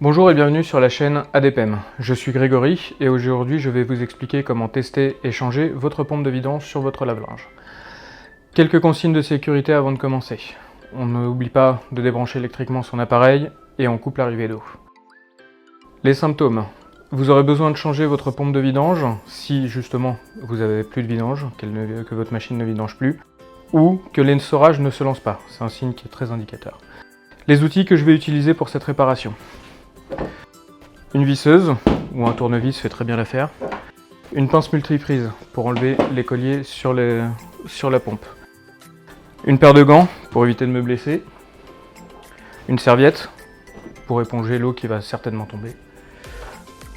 Bonjour et bienvenue sur la chaîne ADPM. Je suis Grégory et aujourd'hui je vais vous expliquer comment tester et changer votre pompe de vidange sur votre lave-linge. Quelques consignes de sécurité avant de commencer. On n'oublie pas de débrancher électriquement son appareil et on coupe l'arrivée d'eau. Les symptômes. Vous aurez besoin de changer votre pompe de vidange si justement vous n'avez plus de vidange, que votre machine ne vidange plus, ou que l'essorage ne se lance pas. C'est un signe qui est très indicateur. Les outils que je vais utiliser pour cette réparation. Une visseuse ou un tournevis fait très bien l'affaire. Une pince multiprise pour enlever les colliers sur la pompe. Une paire de gants pour éviter de me blesser. Une serviette pour éponger l'eau qui va certainement tomber.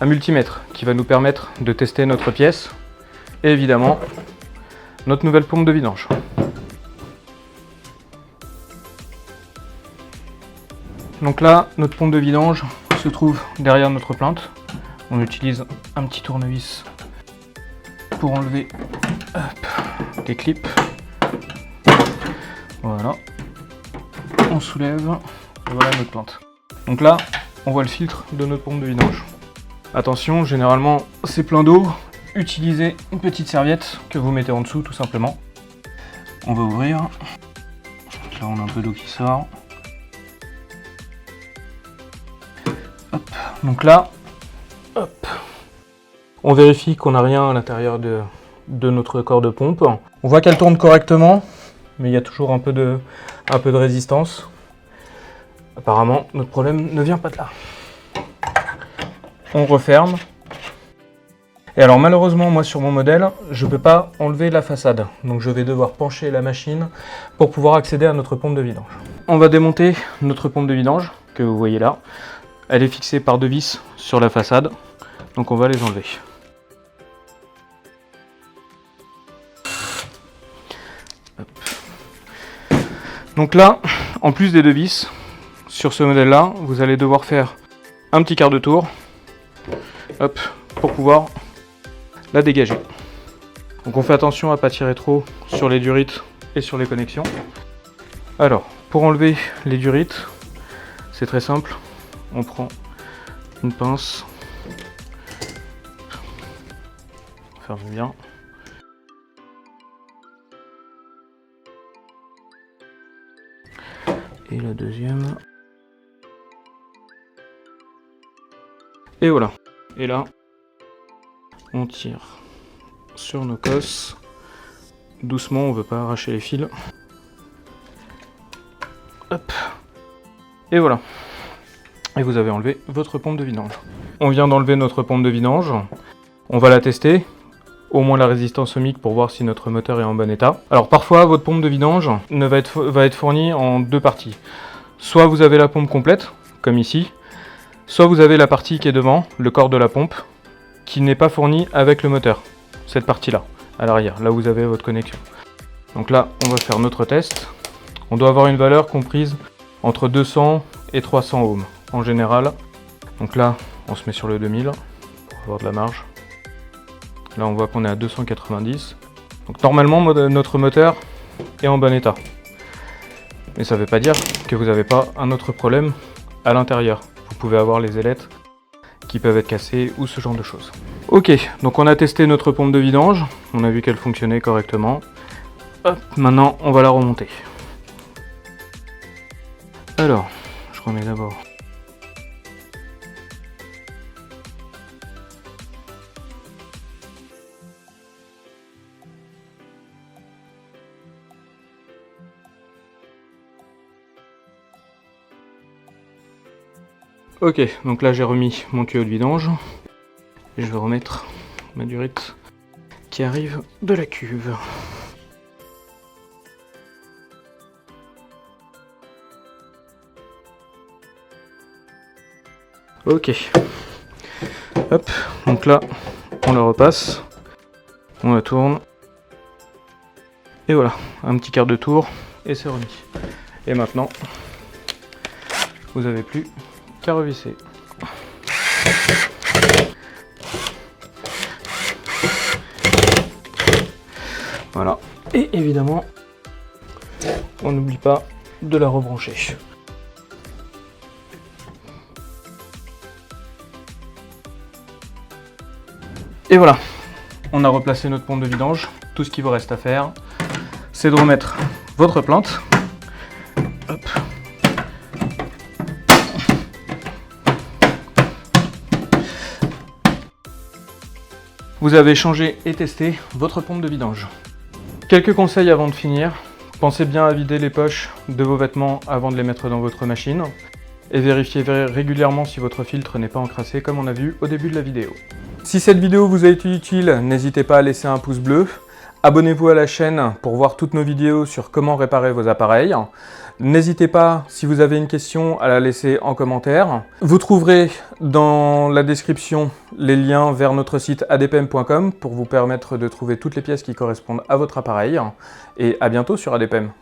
Un multimètre qui va nous permettre de tester notre pièce. Et évidemment, notre nouvelle pompe de vidange. Donc là, notre pompe de vidange se trouve derrière notre plinthe. On utilise un petit tournevis pour enlever les clips. Voilà. On soulève et voilà notre plinthe. Donc là, on voit le filtre de notre pompe de vidange. Attention, généralement c'est plein d'eau. Utilisez une petite serviette que vous mettez en dessous tout simplement. On va ouvrir. Là on a un peu d'eau qui sort. Hop. Donc là, hop. On vérifie qu'on n'a rien à l'intérieur de notre corps de pompe. On voit qu'elle tourne correctement, mais il y a toujours un peu de résistance. Apparemment, notre problème ne vient pas de là. On referme. Et alors malheureusement, moi sur mon modèle, je ne peux pas enlever la façade. Donc je vais devoir pencher la machine pour pouvoir accéder à notre pompe de vidange. On va démonter notre pompe de vidange, que vous voyez là. Elle est fixée par deux vis sur la façade, donc on va les enlever. Hop. Donc là, en plus des deux vis, sur ce modèle-là, vous allez devoir faire un petit quart de tour, hop, pour pouvoir la dégager. Donc on fait attention à ne pas tirer trop sur les durites et sur les connexions. Alors, pour enlever les durites, c'est très simple. On prend une pince, on ferme bien. Et la deuxième. Et voilà. Et là, on tire sur nos cosses. Doucement, on ne veut pas arracher les fils. Hop. Et voilà. Et vous avez enlevé votre pompe de vidange. On vient d'enlever notre pompe de vidange. On va la tester, au moins la résistance ohmique pour voir si notre moteur est en bon état. Alors parfois, votre pompe de vidange va être fournie en deux parties. Soit vous avez la pompe complète, comme ici, soit vous avez la partie qui est devant, le corps de la pompe, qui n'est pas fournie avec le moteur. Cette partie-là, à l'arrière, là où vous avez votre connexion. Donc là, on va faire notre test. On doit avoir une valeur comprise entre 200 et 300 ohms. En général, donc là on se met sur le 2000 pour avoir de la marge. Là on voit qu'on est à 290. Donc normalement notre moteur est en bon état. Mais ça ne veut pas dire que vous n'avez pas un autre problème à l'intérieur. Vous pouvez avoir les ailettes qui peuvent être cassées ou ce genre de choses. Ok, donc on a testé notre pompe de vidange. On a vu qu'elle fonctionnait correctement. Hop, maintenant on va la remonter. Alors, je remets d'abord. Ok, donc là j'ai remis mon tuyau de vidange et je vais remettre ma durite qui arrive de la cuve. Ok, hop, donc là on la repasse, on la tourne et voilà, un petit quart de tour et c'est remis. Et maintenant, vous n'avez plus qu'à revisser. Voilà, et évidemment, on n'oublie pas de la rebrancher. Et voilà, on a replacé notre pompe de vidange. Tout ce qu'il vous reste à faire, c'est de remettre votre plinte. Hop. Vous avez changé et testé votre pompe de vidange. Quelques conseils avant de finir. Pensez bien à vider les poches de vos vêtements avant de les mettre dans votre machine. Et vérifiez régulièrement si votre filtre n'est pas encrassé comme on a vu au début de la vidéo. Si cette vidéo vous a été utile, n'hésitez pas à laisser un pouce bleu. Abonnez-vous à la chaîne pour voir toutes nos vidéos sur comment réparer vos appareils. N'hésitez pas, si vous avez une question, à la laisser en commentaire. Vous trouverez dans la description les liens vers notre site adpm.com pour vous permettre de trouver toutes les pièces qui correspondent à votre appareil. Et à bientôt sur ADPM.